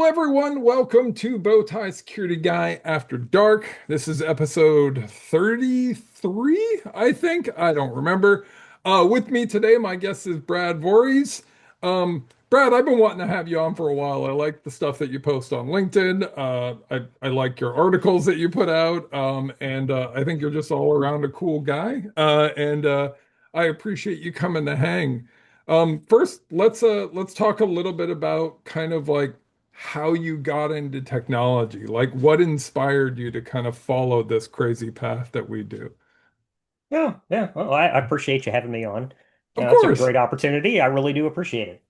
Hello, everyone. Welcome to Bowtie Security Guy After Dark. This is episode 33, I think. I don't remember. With me today, my guest is Brad Voris. Brad, I've been wanting to have you on for a while. I like the stuff that you post on LinkedIn. I like your articles that you put out. And I think you're just all around a cool guy. And I appreciate you coming to hang. First, let's talk a little bit about kind of like how you got into technology. Like what inspired you to kind of follow this crazy path that we do? Yeah, yeah. Well, I appreciate you having me on. Of It's a course. great opportunity. I really do appreciate it.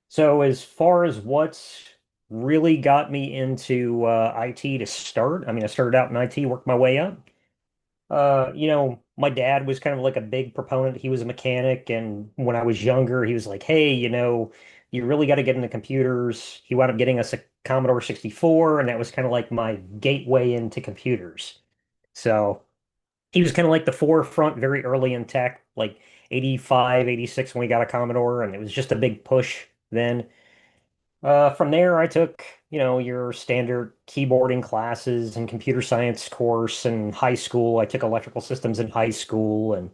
So, as far as what's really got me into IT to start, I mean, I started out in IT, worked my way up. My dad was kind of like a big proponent. He was a mechanic, and when I was younger, he was like, "Hey, you really got to get into computers." He wound up getting us a Commodore 64, and that was kind of like my gateway into computers. So he was kind of like the forefront very early in tech, like 85, 86 when we got a Commodore, and it was just a big push then. From there, I took, your standard keyboarding classes and computer science course in high school. I took electrical systems in high school, and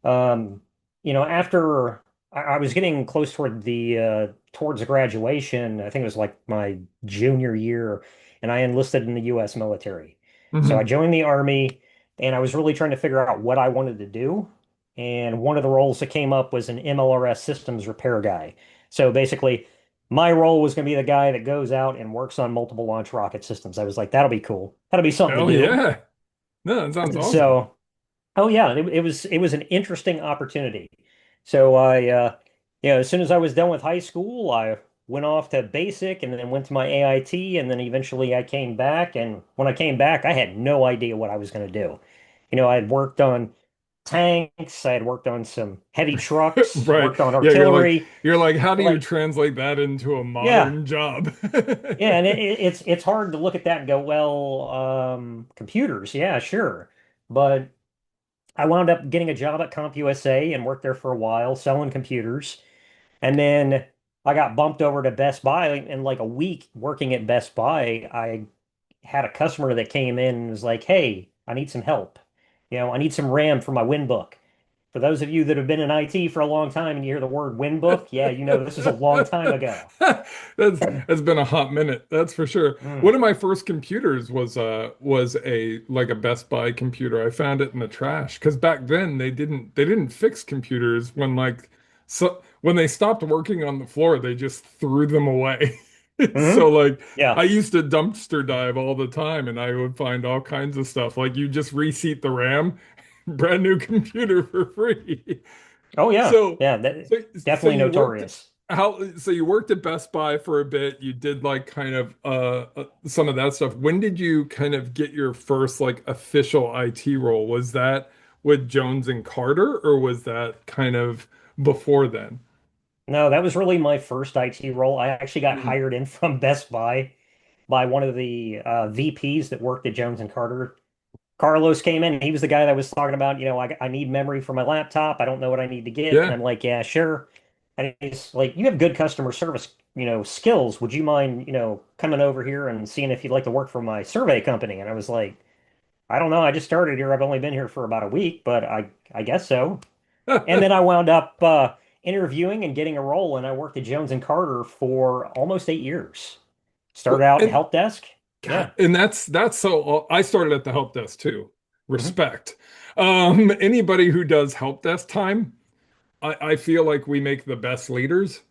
after I was getting close towards graduation, I think it was like my junior year, and I enlisted in the U.S. military. So I Hmm. joined the Army, and I was really trying to figure out what I wanted to do. And one of the roles that came up was an MLRS systems repair guy. So basically, my role was going to be the guy that goes out and works on multiple launch rocket systems. I was like, that'll be cool. That'll be something to Hell do. yeah. No, that sounds awesome. So oh yeah, it was an interesting opportunity. So as soon as I was done with high school, I went off to basic and then went to my AIT, and then eventually I came back. And when I came back, I had no idea what I was going to do. I had worked on tanks, I had worked on some heavy trucks, Right. worked on Yeah, artillery. you're like, how do you Like, translate that into a yeah, modern job? yeah, and it's hard to look at that and go, well, computers, yeah, sure. But I wound up getting a job at CompUSA and worked there for a while selling computers. And then I got bumped over to Best Buy. In like a week working at Best Buy, I had a customer that came in and was like, "Hey, I need some help. I need some RAM for my Winbook." For those of you that have been in IT for a long time and you hear the word Winbook, yeah, this is a long time ago. That's been a hot minute, that's for sure. Mm. One of my first computers was a like a Best Buy computer. I found it in the trash because back then they didn't fix computers when they stopped working on the floor, they just threw them away. So Hmm. like I Yeah. used to dumpster dive all the time and I would find all kinds of stuff. Like you just reseat the RAM, brand new computer for free. Oh yeah. So, Yeah, so, so definitely you worked notorious. so you worked at Best Buy for a bit. You did like kind of some of that stuff. When did you kind of get your first like official IT role? Was that with Jones and Carter, or was that kind of before then? No, that was really my first IT role. I actually got Mhm. hired in from Best Buy by one of the VPs that worked at Jones and Carter. Carlos came in. He was the guy that was talking about, I need memory for my laptop. I don't know what I need to get. And Yeah. I'm like, yeah, sure. And he's like, you have good customer service, skills. Would you mind, coming over here and seeing if you'd like to work for my survey company? And I was like, I don't know. I just started here. I've only been here for about a week, but I guess so. And then I wound up interviewing and getting a role, and I worked at Jones and Carter for almost 8 years. Started Well, out in and help desk. God, Yeah. and that's so I started at the help desk too. Hmm. Respect. Anybody who does help desk time, I feel like we make the best leaders.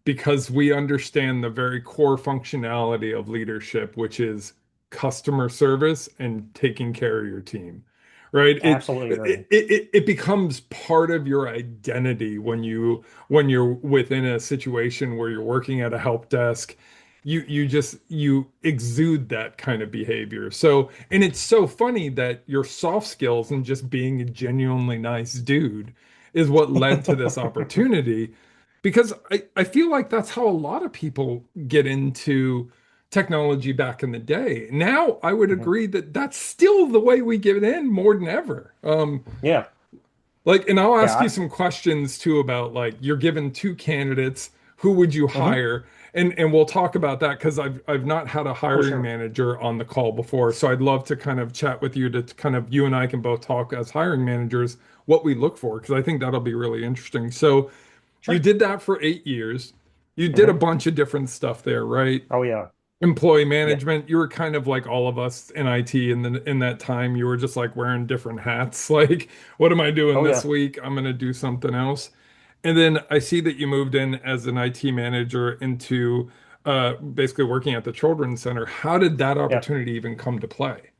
Because we understand the very core functionality of leadership, which is customer service and taking care of your team, right? It Absolutely it agree. it, it becomes part of your identity when you're within a situation where you're working at a help desk. You exude that kind of behavior. So, and it's so funny that your soft skills and just being a genuinely nice dude is what led to this opportunity because I feel like that's how a lot of people get into technology back in the day. Now, I would Mhm. agree that that's still the way we get in more than ever. Yeah. And I'll Yeah. ask you some questions too about like you're given two candidates. who would you Hmm. hire? And we'll talk about that because I've not had a For hiring sure. manager on the call before. So I'd love to kind of chat with you to kind of you and I can both talk as hiring managers what we look for because I think that'll be really interesting. So you Sure. did that for 8 years. You did a Hmm. bunch of different stuff there, right? Oh yeah. Employee Yeah. management, you were kind of like all of us in IT in that time. You were just like wearing different hats. Like, what am I doing Oh this yeah. week? I'm gonna do something else. And then I see that you moved in as an IT manager into basically working at the Children's Center. How did that Yeah. opportunity even come to play?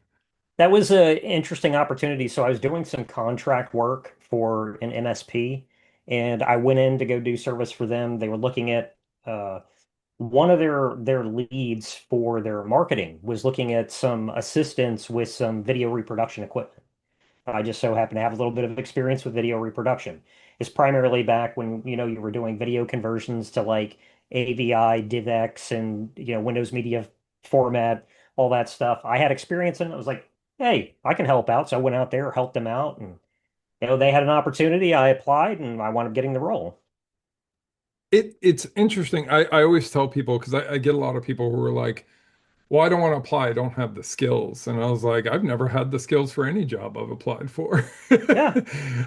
That was an interesting opportunity. So I was doing some contract work for an MSP, and I went in to go do service for them. They were looking at one of their leads for their marketing was looking at some assistance with some video reproduction equipment. I just so happen to have a little bit of experience with video reproduction. It's primarily back when, you were doing video conversions to like AVI, DivX, and, Windows Media Format, all that stuff. I had experience in it. I was like, hey, I can help out. So I went out there, helped them out, and, they had an opportunity. I applied and I wound up getting the role. It's interesting. I always tell people because I get a lot of people who are like, well, I don't want to apply. I don't have the skills. And I was like, I've never had the skills for any job I've applied for. Yeah,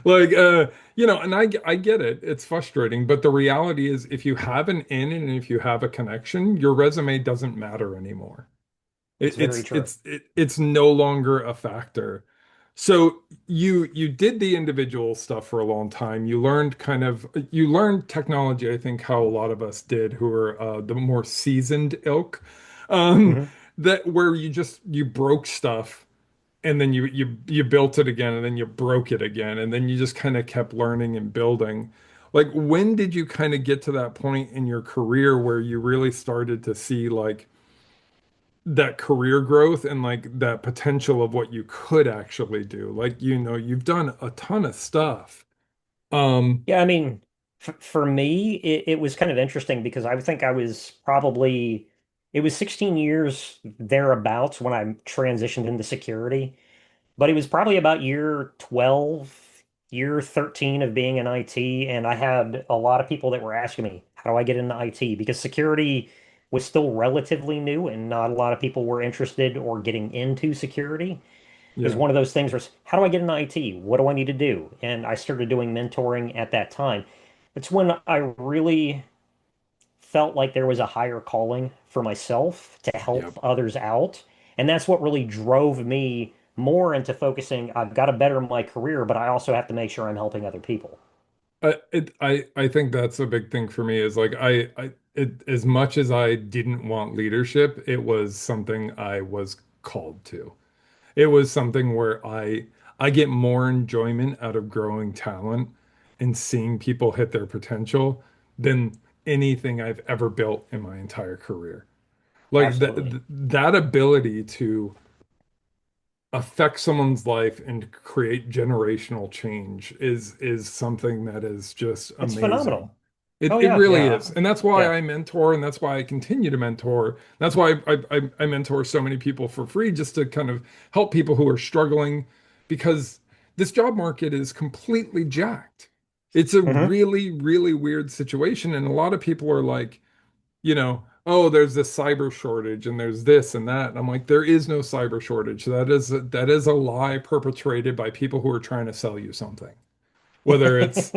Like, and I get it. It's frustrating, but the reality is if you have an in and if you have a connection, your resume doesn't matter anymore. it's very true. It's no longer a factor. So you did the individual stuff for a long time. You learned technology, I think how a lot of us did who are the more seasoned ilk. Um, Hmm. that where you broke stuff and then you built it again and then you broke it again and then you just kind of kept learning and building. Like when did you kind of get to that point in your career where you really started to see like that career growth and like that potential of what you could actually do. Like, you've done a ton of stuff. Um, Yeah, I mean, f for me, it was kind of interesting because I would think I was probably, it was 16 years thereabouts when I transitioned into security, but it was probably about year 12, year 13 of being in IT. And I had a lot of people that were asking me, how do I get into IT? Because security was still relatively new and not a lot of people were interested or getting into security. It was yeah, one of those things where how do I get into IT? What do I need to do? And I started doing mentoring at that time. It's when I really felt like there was a higher calling for myself to help yep. others out. And that's what really drove me more into focusing. I've got to better my career, but I also have to make sure I'm helping other people. I think that's a big thing for me is like as much as I didn't want leadership, it was something I was called to. It was something where I get more enjoyment out of growing talent and seeing people hit their potential than anything I've ever built in my entire career. Like Absolutely. that ability to affect someone's life and create generational change is something that is just It's amazing. phenomenal. It Oh it yeah, really yeah. is. And that's why Yeah. I mentor and that's why I continue to mentor. That's why I mentor so many people for free just to kind of help people who are struggling because this job market is completely jacked. It's a Hmm. really, really weird situation. And a lot of people are like, oh, there's this cyber shortage and there's this and that. And I'm like, there is no cyber shortage. That is a lie perpetrated by people who are trying to sell you something. Whether it's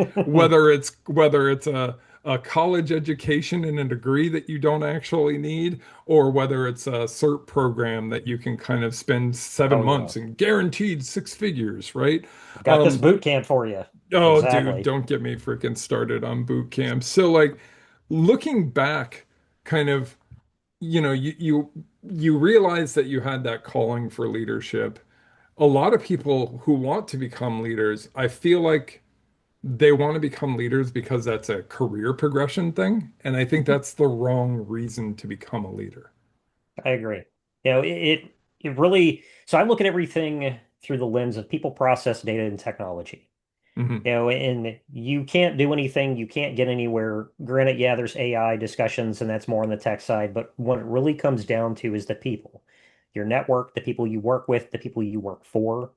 a college education and a degree that you don't actually need, or whether it's a CERT program that you can kind of spend seven Oh yeah. months and guaranteed six figures, right? I've got this Um, boot camp for you. Oh, dude, Exactly. don't get me freaking started on boot camp. So, like, looking back, kind of, you realize that you had that calling for leadership. A lot of people who want to become leaders, I feel like they want to become leaders because that's a career progression thing, and I think Mhm. that's the wrong reason to become a leader. I agree. It really, so I look at everything through the lens of people, process, data, and technology. Hmm. And you can't do anything, you can't get anywhere. Granted, yeah, there's AI discussions, and that's more on the tech side, but what it really comes down to is the people, your network, the people you work with, the people you work for.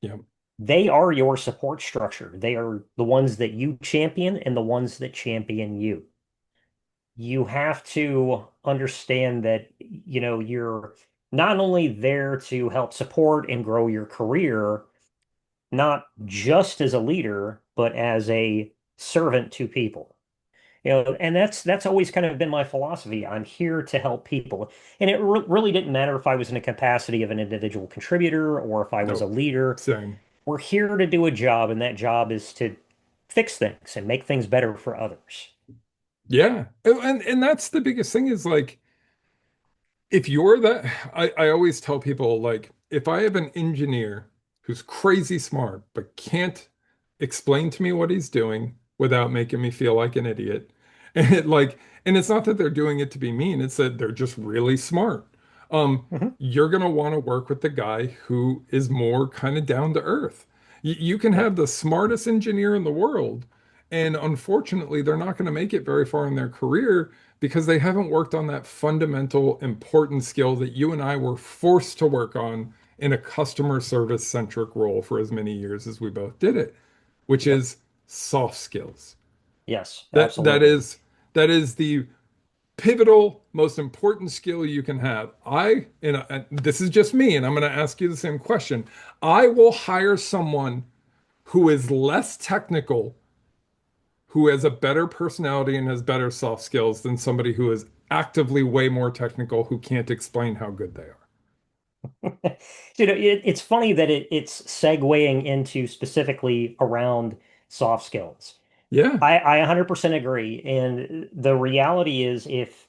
Yeah. They are your support structure. They are the ones that you champion and the ones that champion you. you have to understand that, you're not only there to help support and grow your career, not just as a leader, but as a servant to people. And that's always kind of been my philosophy. I'm here to help people. And it really didn't matter if I was in a capacity of an individual contributor or if I was a Nope. leader. Same. We're here to do a job, and that job is to fix things and make things better for others. Yeah. And that's the biggest thing is like if you're that, I always tell people like if I have an engineer who's crazy smart but can't explain to me what he's doing without making me feel like an idiot, and and it's not that they're doing it to be mean, it's that they're just really smart. Hmm. You're gonna want to work with the guy who is more kind of down to earth. You can Yeah. have the smartest engineer in the world, and unfortunately, they're not going to make it very far in their career because they haven't worked on that fundamental important skill that you and I were forced to work on in a customer service centric role for as many years as we both did it, which Yep. is soft skills. Yes, That that absolutely. is that is the pivotal, most important skill you can have. And this is just me, and I'm going to ask you the same question. I will hire someone who is less technical, who has a better personality and has better soft skills than somebody who is actively way more technical who can't explain how good they are. It's funny that it's segueing into specifically around soft skills. Yeah, I 100% agree. And the reality is, if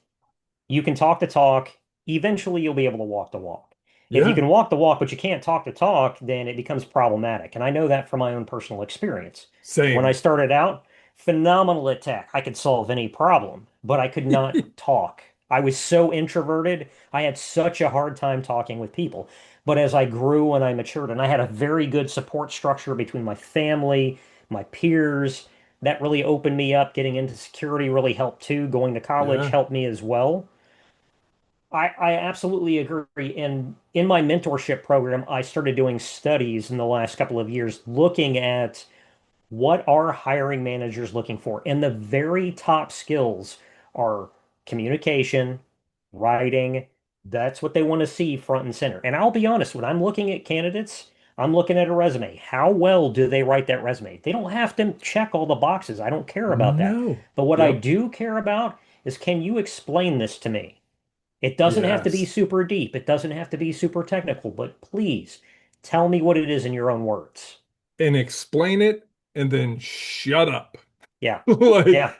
you can talk the talk, eventually you'll be able to walk the walk. If you yeah, can walk the walk, but you can't talk the talk, then it becomes problematic. And I know that from my own personal experience. When I same. started out, phenomenal at tech. I could solve any problem, but I could not talk. I was so introverted. I had such a hard time talking with people. But as I grew and I matured, and I had a very good support structure between my family, my peers, that really opened me up. Getting into security really helped too. Going to college Yeah, helped me as well. I absolutely agree. And in my mentorship program, I started doing studies in the last couple of years looking at what are hiring managers looking for. And the very top skills are communication, writing. That's what they want to see front and center. And I'll be honest, when I'm looking at candidates, I'm looking at a resume. How well do they write that resume? They don't have to check all the boxes. I don't care about that. no. But what I Yep. do care about is, can you explain this to me? It doesn't have to be Yes. super deep. It doesn't have to be super technical, but please tell me what it is in your own words. And explain it and then shut up. Yeah. Like Yeah.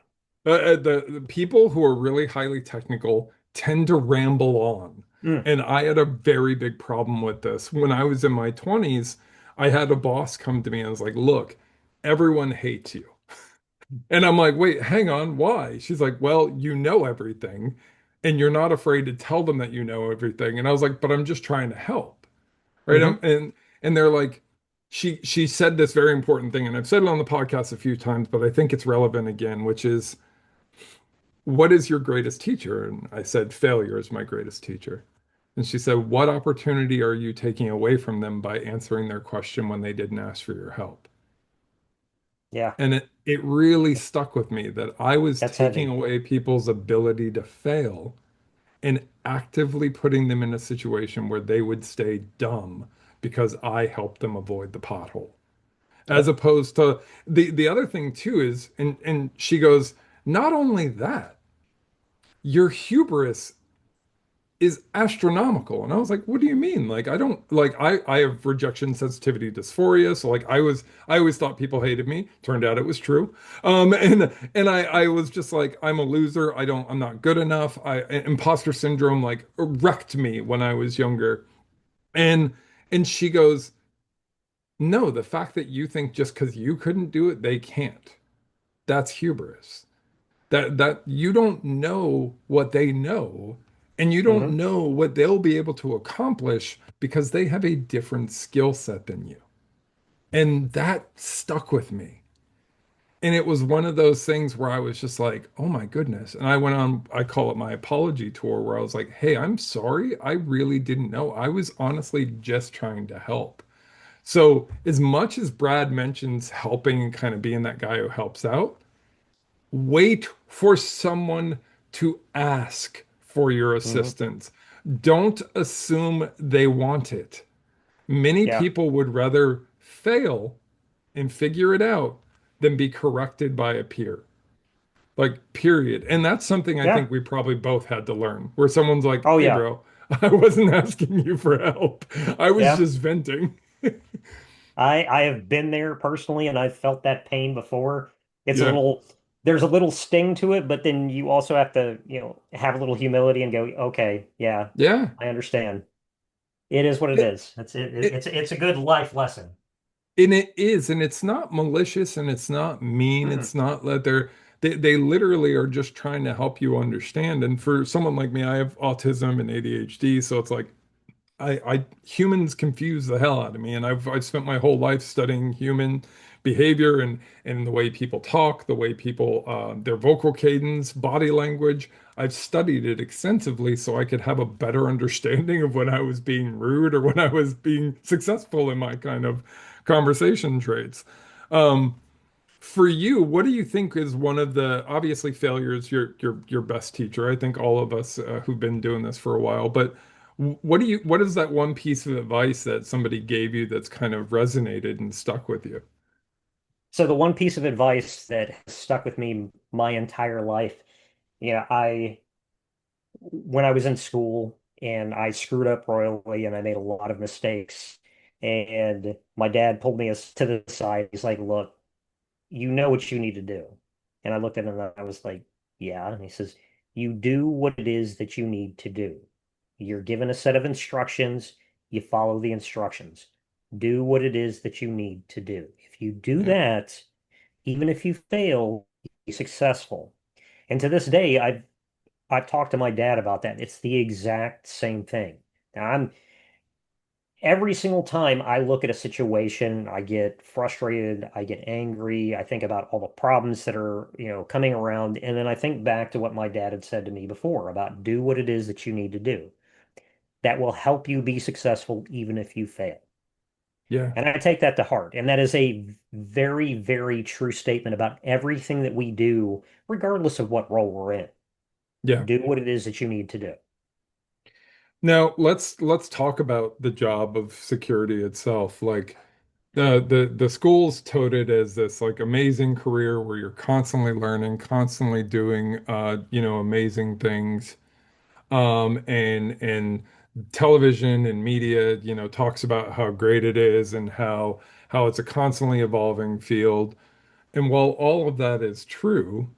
the people who are really highly technical tend to ramble on. Mm. And I had a very big problem with this. When I was in my 20s, I had a boss come to me and was like, "Look, everyone hates you." And I'm like, "Wait, hang on, why?" She's like, "Well, you know everything, and you're not afraid to tell them that you know everything." And I was like, "But I'm just trying to help." Right? Hmm. And they're like, she said this very important thing, and I've said it on the podcast a few times, but I think it's relevant again, which is, what is your greatest teacher? And I said, failure is my greatest teacher. And she said, what opportunity are you taking away from them by answering their question when they didn't ask for your help? Yeah. And it really stuck with me that I was That's taking heavy. away people's ability to fail and actively putting them in a situation where they would stay dumb because I helped them avoid the pothole. As Yep. opposed to the other thing too is, and she goes, not only that, your hubris is astronomical. And I was like, what do you mean? Like, I don't like I have rejection sensitivity dysphoria. So like I always thought people hated me. Turned out it was true. And I was just like, I'm a loser. I'm not good enough. Imposter syndrome like wrecked me when I was younger. And and she goes, no, the fact that you think just because you couldn't do it, they can't. That's hubris. That you don't know what they know, and you don't Hmm. know what they'll be able to accomplish because they have a different skill set than you. And that stuck with me. And it was one of those things where I was just like, oh my goodness. And I went on, I call it my apology tour, where I was like, hey, I'm sorry. I really didn't know. I was honestly just trying to help. So, as much as Brad mentions helping and kind of being that guy who helps out, wait for someone to ask for your Hmm. assistance. Don't assume they want it. Many Yeah. people would rather fail and figure it out than be corrected by a peer. Like, period. And that's something I Yeah. think we probably both had to learn, where someone's like, Oh hey, yeah. bro, I wasn't asking you for help. I was Yeah. just venting. I have been there personally and I've felt that pain before. It's a Yeah. little there's a little sting to it, but then you also have to, have a little humility and go, okay, yeah, Yeah. I understand. It is what it It, is. it, It's a good life lesson. and it is, and it's not malicious and it's not mean. Mm-mm. It's not that they literally are just trying to help you understand. And for someone like me, I have autism and ADHD, so it's like I humans confuse the hell out of me, and I've spent my whole life studying human behavior and the way people talk, the way people their vocal cadence, body language. I've studied it extensively so I could have a better understanding of when I was being rude or when I was being successful in my kind of conversation traits. Um, for you, what do you think is one of the obviously failures your best teacher? I think all of us who've been doing this for a while, but what is that one piece of advice that somebody gave you that's kind of resonated and stuck with you? So the one piece of advice that has stuck with me my entire life, I when I was in school and I screwed up royally and I made a lot of mistakes. And my dad pulled me to the side. He's like, look, you know what you need to do. And I looked at him and I was like, yeah. And he says, you do what it is that you need to do. You're given a set of instructions, you follow the instructions. Do what it is that you need to do. If you do Yeah, that, even if you fail, you're successful. And to this day, I've talked to my dad about that. It's the exact same thing. Now, every single time I look at a situation, I get frustrated, I get angry, I think about all the problems that are, coming around, and then I think back to what my dad had said to me before about do what it is that you need to do. That will help you be successful even if you fail. yeah, And I take that to heart. And that is a very, very true statement about everything that we do, regardless of what role we're in. yeah. Do what it is that you need to do. Now let's talk about the job of security itself. Like the schools tote it as this like amazing career where you're constantly learning, constantly doing amazing things. And television and media, talks about how great it is and how it's a constantly evolving field. And while all of that is true,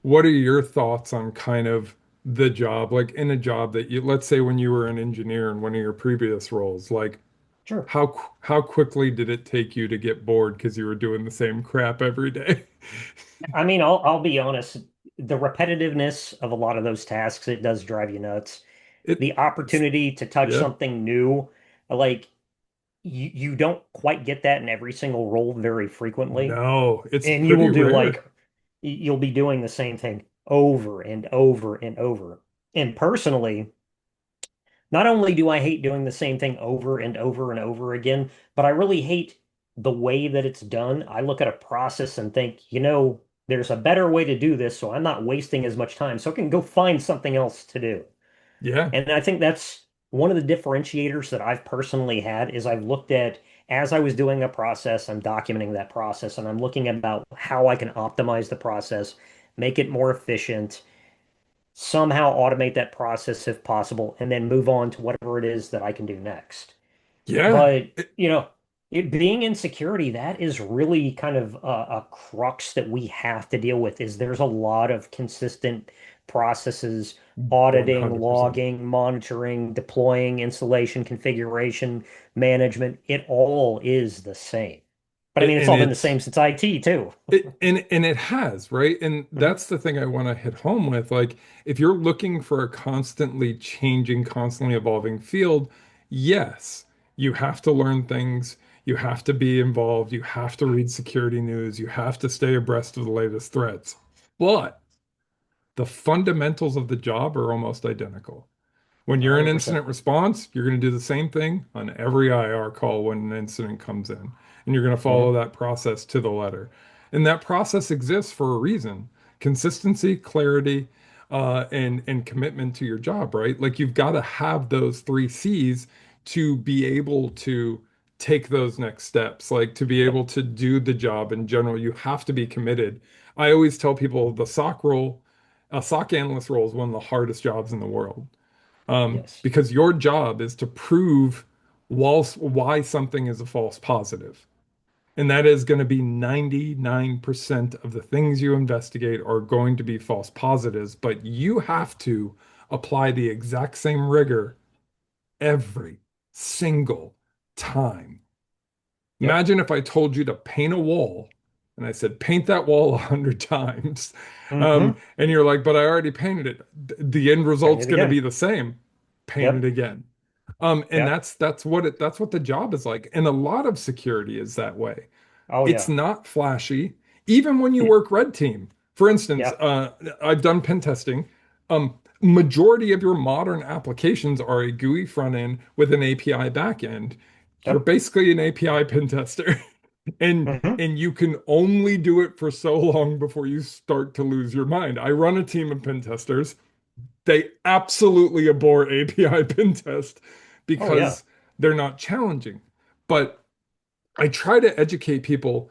what are your thoughts on kind of the job, like in a job that you, let's say when you were an engineer in one of your previous roles, like Sure. how quickly did it take you to get bored because you were doing the same crap every day? I mean, I'll be honest, the repetitiveness of a lot of those tasks, it does drive you nuts. It, The opportunity to touch yeah, something new, like you don't quite get that in every single role very frequently. no, it's And you will pretty do like rare. you'll be doing the same thing over and over and over. And personally, not only do I hate doing the same thing over and over and over again, but I really hate the way that it's done. I look at a process and think, there's a better way to do this, so I'm not wasting as much time, so I can go find something else to do. Yeah, And I think that's one of the differentiators that I've personally had is I've looked at as I was doing a process, I'm documenting that process and I'm looking about how I can optimize the process, make it more efficient, somehow automate that process if possible, and then move on to whatever it is that I can do next. yeah. But, it being in security, that is really kind of a crux that we have to deal with is there's a lot of consistent processes, auditing, 100%. logging, monitoring, deploying, installation, configuration, management. It all is the same. But I mean, it's And all been the it's same since IT too. and it has, right? And Mhm. that's the thing I want to hit home with. Like, if you're looking for a constantly changing, constantly evolving field, yes, you have to learn things, you have to be involved, you have to read security news, you have to stay abreast of the latest threats. But the fundamentals of the job are almost identical. When you're in 100%. incident response, you're going to do the same thing on every IR call when an incident comes in, and you're going to follow Mhm. that process to the letter. And that process exists for a reason. Consistency, clarity, and commitment to your job, right? Like you've got to have those three C's to be able to take those next steps, like to be Yep. able to do the job in general. You have to be committed. I always tell people the SOC role, a SOC analyst role is one of the hardest jobs in the world, Yes. because your job is to prove why something is a false positive. And that is going to be 99% of the things you investigate are going to be false positives, but you have to apply the exact same rigor every single time. Yep. Imagine if I told you to paint a wall and I said, paint that wall 100 times. Hmm. And you're like, but I already painted it. The end Paint result's it going to be again. the same. Paint it Yep. again. And Yep. that's what the job is like. And a lot of security is that way. Oh It's yeah. not flashy. Even when you Hmm. work red team, for instance, Yep. I've done pen testing. Majority of your modern applications are a GUI front end with an API back end. You're Yep. basically an API pen tester. And Hmm. and you can only do it for so long before you start to lose your mind. I run a team of pen testers. They absolutely abhor API pen test Oh yeah. because they're not challenging. But I try to educate people.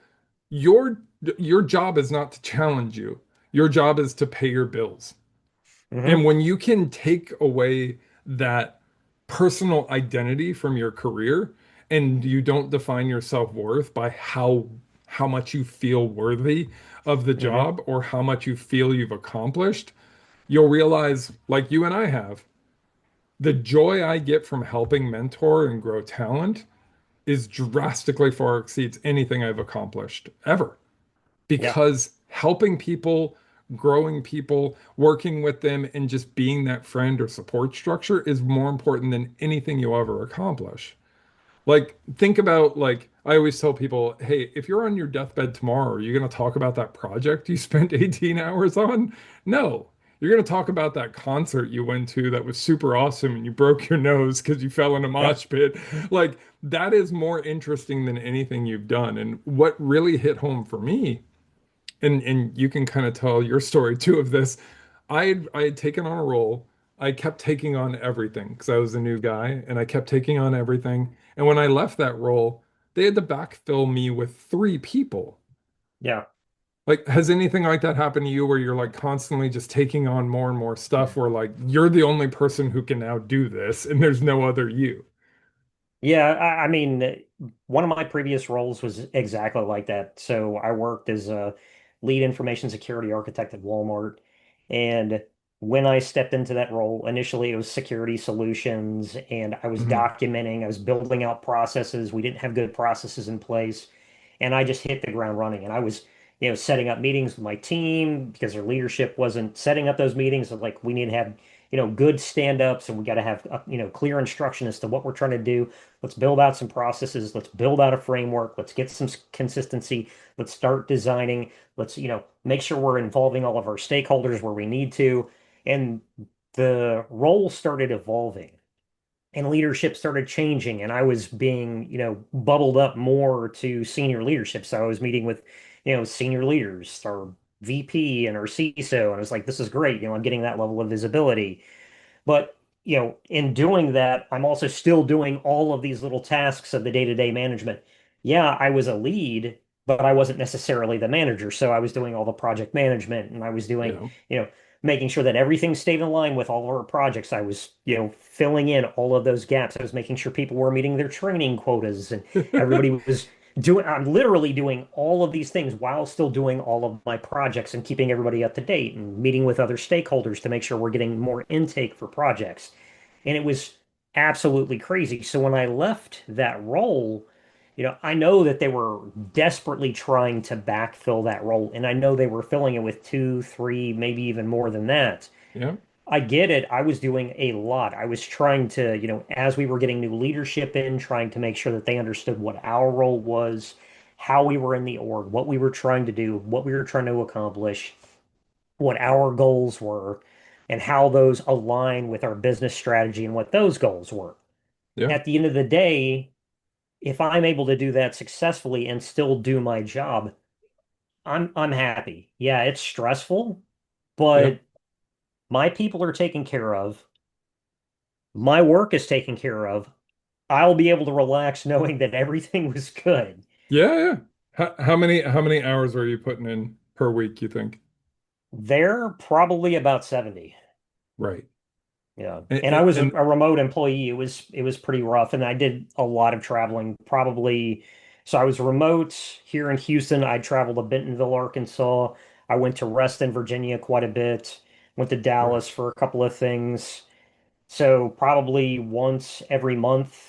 Your your job is not to challenge you. Your job is to pay your bills. And Hmm. when you can take away that personal identity from your career and you don't define your self-worth by how much you feel worthy of the Hmm. job or how much you feel you've accomplished, you'll realize, like you and I have, the joy I get from helping mentor and grow talent is drastically far exceeds anything I've accomplished ever. Yeah. Because helping people, growing people, working with them, and just being that friend or support structure is more important than anything you'll ever accomplish. Like, think about, like, I always tell people, hey, if you're on your deathbed tomorrow, are you going to talk about that project you spent 18 hours on? No. You're going to talk about that concert you went to that was super awesome and you broke your nose because you fell in a Yep. mosh pit. Like, that is more interesting than anything you've done. And what really hit home for me, and you can kind of tell your story too of this. I had taken on a role. I kept taking on everything because I was a new guy, and I kept taking on everything. And when I left that role, they had to backfill me with three people. Yeah. Like, has anything like that happened to you where you're like constantly just taking on more and more stuff where like you're the only person who can now do this and there's no other you? Yeah, I mean, one of my previous roles was exactly like that. So I worked as a lead information security architect at Walmart. And when I stepped into that role, initially it was security solutions, and I was Hmm. documenting, I was building out processes. We didn't have good processes in place. And I just hit the ground running. And I was, setting up meetings with my team because their leadership wasn't setting up those meetings. Like, we need to have, good stand-ups, and we got to have, clear instruction as to what we're trying to do. Let's build out some processes. Let's build out a framework. Let's get some consistency. Let's start designing. Let's, make sure we're involving all of our stakeholders where we need to. And the role started evolving and leadership started changing. And I was being, bubbled up more to senior leadership. So I was meeting with, senior leaders, our VP and our CISO. And I was like, this is great. I'm getting that level of visibility. But, in doing that, I'm also still doing all of these little tasks of the day-to-day management. Yeah, I was a lead, but I wasn't necessarily the manager. So I was doing all the project management, and I was doing, Yeah. making sure that everything stayed in line with all of our projects. I was, filling in all of those gaps. I was making sure people were meeting their training quotas and everybody was doing, I'm literally doing all of these things while still doing all of my projects and keeping everybody up to date and meeting with other stakeholders to make sure we're getting more intake for projects. And it was absolutely crazy. So when I left that role, I know that they were desperately trying to backfill that role. And I know they were filling it with two, three, maybe even more than that. Yeah. I get it. I was doing a lot. I was trying to, as we were getting new leadership in, trying to make sure that they understood what our role was, how we were in the org, what we were trying to do, what we were trying to accomplish, what our goals were, and how those align with our business strategy and what those goals were. Yeah. At the end of the day, if I'm able to do that successfully and still do my job, I'm happy. Yeah, it's stressful, Yeah. but My people are taken care of. My work is taken care of. I'll be able to relax knowing that everything was good. Yeah, yeah. How many hours are you putting in per week, you think? They're probably about 70. Right. Yeah. And, And I and, was a and remote employee. It was pretty rough. And I did a lot of traveling, probably. So I was remote here in Houston. I traveled to Bentonville, Arkansas. I went to Reston, Virginia quite a bit. Went to right. Dallas for a couple of things. So probably once every month.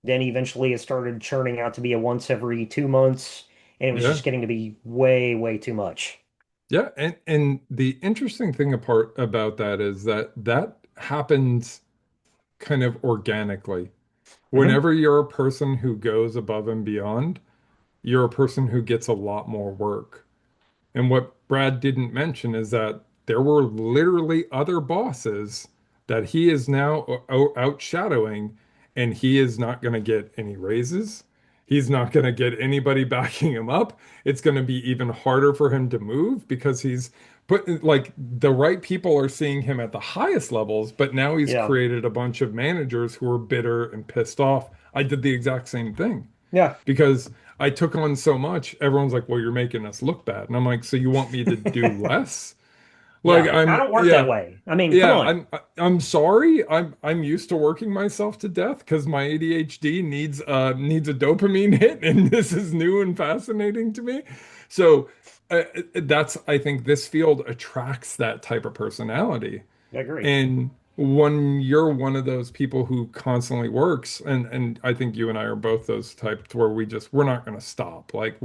Then eventually it started churning out to be a once every 2 months. And it was Yeah. just getting to be way, way too much. Yeah, and the interesting thing apart about that is that that happens kind of organically. Hmm. Whenever you're a person who goes above and beyond, you're a person who gets a lot more work. And what Brad didn't mention is that there were literally other bosses that he is now outshadowing, and he is not going to get any raises. He's not going to get anybody backing him up. It's going to be even harder for him to move because he's put like the right people are seeing him at the highest levels, but now he's Yeah. created a bunch of managers who are bitter and pissed off. I did the exact same thing Yeah. because I took on so much. Everyone's like, "Well, you're making us look bad," and I'm like, "So you want me to do less?" Like Yeah. I I'm, don't work that yeah, way. I mean, come yeah. on. I'm sorry. I'm used to working myself to death because my ADHD needs a dopamine hit, and this is new and fascinating to me. So that's I think this field attracts that type of personality. I agree. And when you're one of those people who constantly works, and I think you and I are both those types where we're not going to stop. Like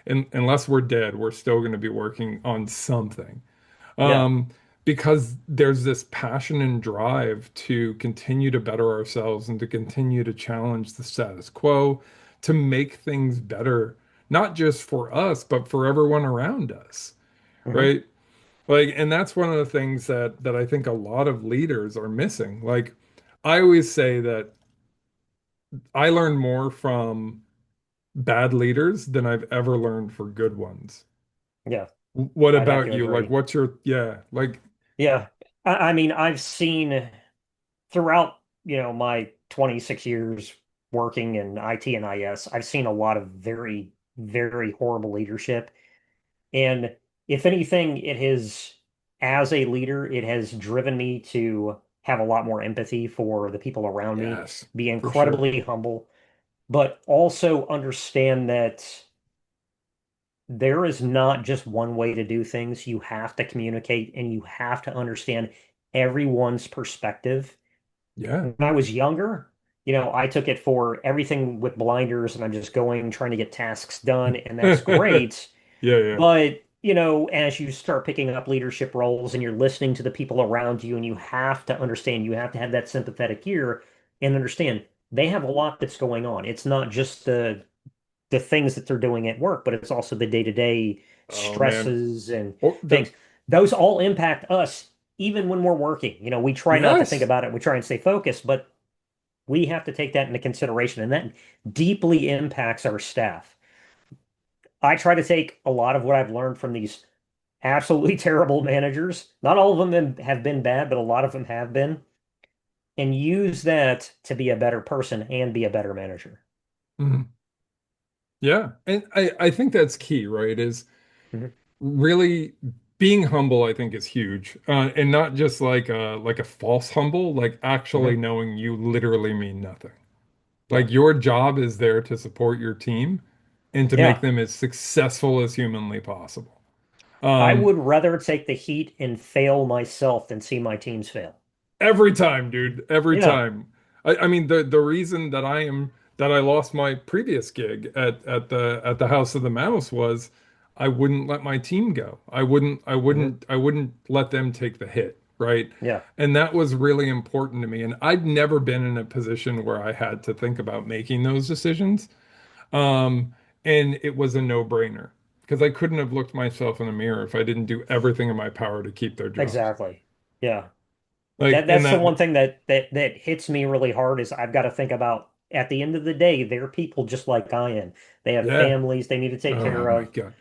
unless we're dead, we're still going to be working on something. Yeah. Um, because there's this passion and drive to continue to better ourselves and to continue to challenge the status quo, to make things better, not just for us, but for everyone around us, Hmm. right? Like, and that's one of the things that I think a lot of leaders are missing. Like, I always say that I learn more from bad leaders than I've ever learned for good ones. Yeah. What I'd have about to you? Like, agree. what's your, yeah, like, Yeah. I mean, I've seen throughout, my 26 years working in IT and IS, I've seen a lot of very, very horrible leadership. And if anything, as a leader, it has driven me to have a lot more empathy for the people around me, yes, be for sure. incredibly humble, but also understand that there is not just one way to do things. You have to communicate and you have to understand everyone's perspective. Yeah. When I was younger, I took it for everything with blinders and I'm just going, trying to get tasks done, and that's great. Yeah, yeah. But, as you start picking up leadership roles and you're listening to the people around you, and you have to understand, you have to have that sympathetic ear and understand they have a lot that's going on. It's not just the things that they're doing at work, but it's also the day-to-day Oh man. stresses and Oh, things. Those all impact us even when we're working. We try not to think yes. about it. We try and stay focused, but we have to take that into consideration, and that deeply impacts our staff. I try to take a lot of what I've learned from these absolutely terrible managers. Not all of them have been bad, but a lot of them have been, and use that to be a better person and be a better manager. Mhm. Yeah. And I think that's key, right? Is Mhm. really being humble, I think is huge. And not just like a false humble, like actually Mhm. knowing you literally mean nothing. Yeah. Like your job is there to support your team and to make Yeah. them as successful as humanly possible. I Um, would rather take the heat and fail myself than see my teams fail. Every time, dude. Every Yeah. time. I mean the reason that I lost my previous gig at the House of the Mouse was I wouldn't let my team go. Hmm. I wouldn't let them take the hit, right? Yeah. And that was really important to me. And I'd never been in a position where I had to think about making those decisions. Um, and it was a no-brainer because I couldn't have looked myself in the mirror if I didn't do everything in my power to keep their jobs. Exactly. Yeah. Like, and That's the one thing that hits me really hard is I've got to think about at the end of the day, they're people just like I am. They have yeah. families they need to take Oh care my of. God.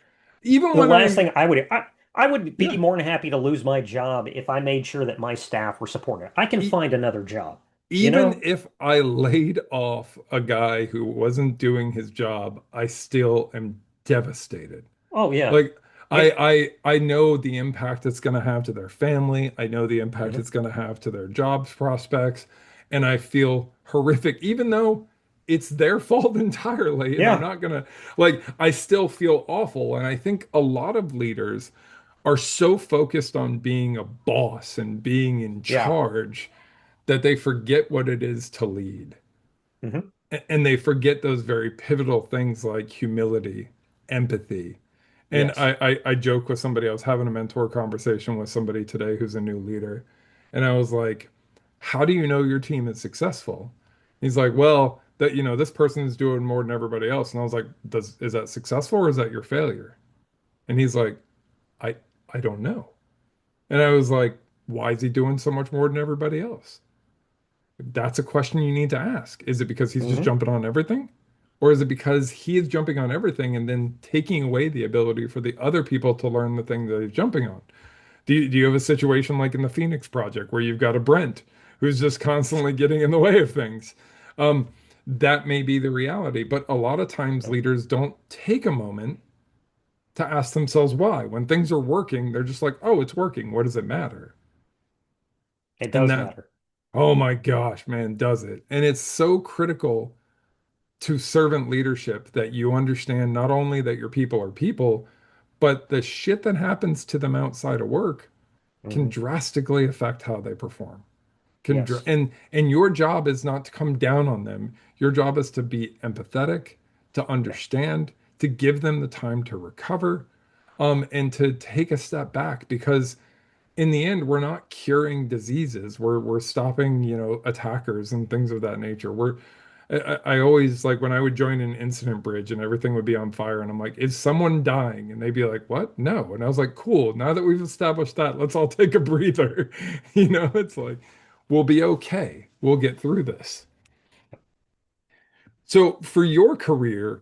Even The when last I, thing I would I would be Yeah. more than happy to lose my job if I made sure that my staff were supported. I can E- find another job, you Even know? if I laid off a guy who wasn't doing his job, I still am devastated. Oh yeah. Like I know the impact it's going to have to their family. I know the impact Mhm. it's going to have to their jobs prospects, and I feel horrific even though it's their fault entirely and I'm Yeah. not going to I still feel awful and I think a lot of leaders are so focused on being a boss and being in Yeah. charge that they forget what it is to lead. Hmm. And they forget those very pivotal things like humility, empathy. And Yes. I joke with somebody, I was having a mentor conversation with somebody today who's a new leader. And I was like, how do you know your team is successful? He's like, well, that this person is doing more than everybody else. And I was like, is that successful or is that your failure? And he's like, I I don't know. And I was like, why is he doing so much more than everybody else? That's a question you need to ask. Is it because he's just Hmm. jumping on everything? Or is it because he is jumping on everything and then taking away the ability for the other people to learn the thing that he's jumping on? Do you have a situation like in the Phoenix Project where you've got a Brent who's just constantly getting in the way of things? Um, that may be the reality, but a lot of times leaders don't take a moment to ask themselves why. When things are working, they're just like, oh, it's working. What does it matter? It And does that, matter. oh my gosh, man, does it? And it's so critical to servant leadership that you understand not only that your people are people, but the shit that happens to them outside of work can Hmm. drastically affect how they perform. Yes. And your job is not to come down on them. Your job is to be empathetic, to Yeah. understand, to give them the time to recover, and to take a step back because in the end, we're not curing diseases. We're stopping, attackers and things of that nature. I always like when I would join an incident bridge and everything would be on fire, and I'm like, is someone dying? And they'd be like, what? No. And I was like, cool. Now that we've established that, let's all take a breather. It's like, we'll be okay. We'll get through this. So for your career,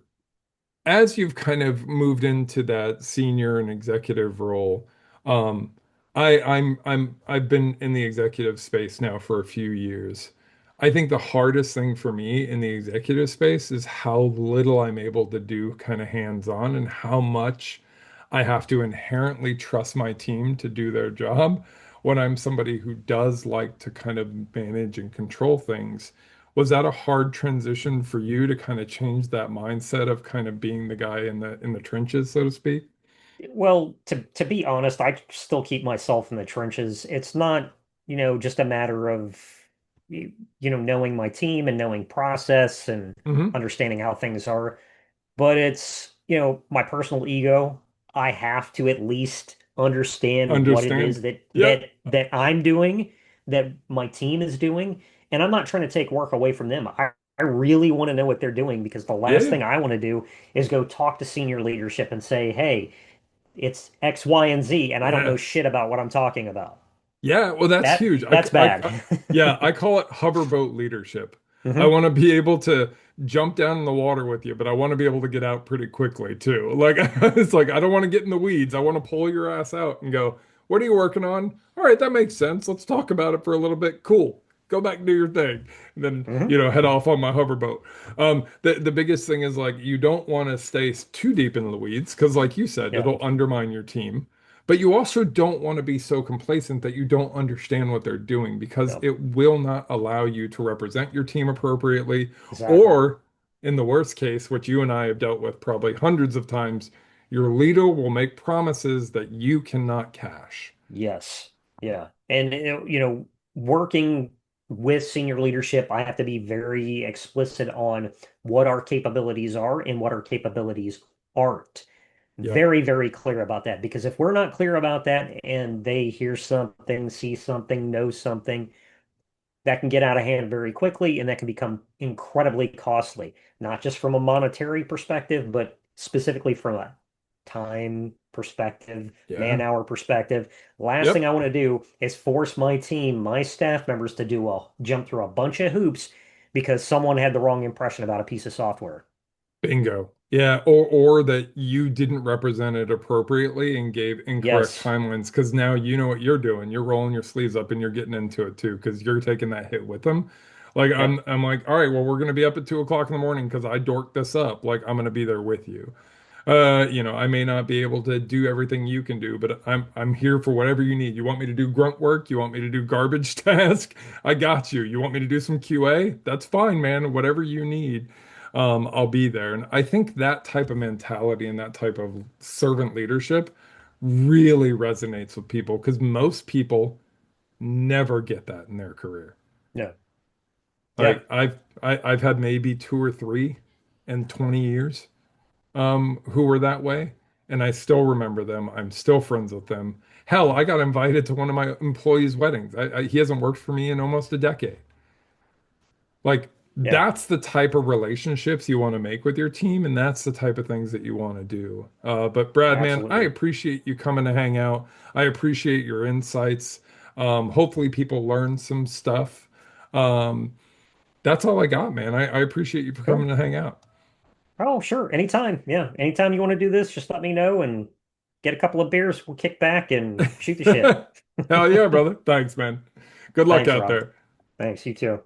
as you've kind of moved into that senior and executive role, um, I've been in the executive space now for a few years. I think the hardest thing for me in the executive space is how little I'm able to do kind of hands-on and how much I have to inherently trust my team to do their job when I'm somebody who does like to kind of manage and control things. Was that a hard transition for you to kind of change that mindset of kind of being the guy in the trenches, so to speak? Well, to be honest, I still keep myself in the trenches. It's not, just a matter of knowing my team and knowing process and Hmm. understanding how things are. But it's, my personal ego. I have to at least understand what it is Understand. that Yep. I'm doing, that my team is doing, and I'm not trying to take work away from them. I really want to know what they're doing because the Yeah, last yeah. thing I want to do is go talk to senior leadership and say, "Hey, it's X, Y, and Z," and I don't know Yes. shit about what I'm talking about. Yeah, well, that's huge. That's bad. Yeah, I call it hoverboat leadership. I Hmm. want to be able to jump down in the water with you, but I want to be able to get out pretty quickly too. Like, it's like I don't want to get in the weeds. I want to pull your ass out and go, "What are you working on? All right, that makes sense. Let's talk about it for a little bit. Cool. Go back and do your thing." And then, Hmm. head off on my hoverboat. The biggest thing is like you don't want to stay too deep in the weeds because, like you said, Yeah. it'll undermine your team. But you also don't want to be so complacent that you don't understand what they're doing because Yep. it will not allow you to represent your team appropriately. Exactly. Or, in the worst case, which you and I have dealt with probably hundreds of times, your leader will make promises that you cannot cash. Yes. Yeah. And working with senior leadership, I have to be very explicit on what our capabilities are and what our capabilities aren't. Yep. Very, very clear about that. Because if we're not clear about that and they hear something, see something, know something, that can get out of hand very quickly and that can become incredibly costly, not just from a monetary perspective, but specifically from a time perspective, man Yeah. hour perspective. Last thing Yep. I want to do is force my team, my staff members to do a jump through a bunch of hoops because someone had the wrong impression about a piece of software. Bingo. Yeah, or that you didn't represent it appropriately and gave incorrect Yes. timelines because now you know what you're doing. You're rolling your sleeves up and you're getting into it too because you're taking that hit with them. Like Yep. I'm like, all right, well, we're gonna be up at 2 o'clock in the morning because I dorked this up. Like I'm gonna be there with you. I may not be able to do everything you can do, but I'm here for whatever you need. You want me to do grunt work? You want me to do garbage task? I got you. You want me to do some QA? That's fine, man. Whatever you need, I'll be there. And I think that type of mentality and that type of servant leadership really resonates with people because most people never get that in their career. Yeah. Yeah. Like I've had maybe two or three in 20 years who were that way. And I still remember them. I'm still friends with them. Hell, I got invited to one of my employees' weddings. He hasn't worked for me in almost a decade. Like, Yeah. that's the type of relationships you want to make with your team, and that's the type of things that you want to do. But Brad, man, I Absolutely. appreciate you coming to hang out. I appreciate your insights. Hopefully, people learn some stuff. Um, that's all I got, man. I appreciate you for coming Cool. to hang out. Oh, sure. Anytime. Yeah. Anytime you want to do this, just let me know and get a couple of beers. We'll kick back and shoot the shit. Hell yeah, brother. Thanks, man. Good luck Thanks, out Rob. there. Thanks. You too.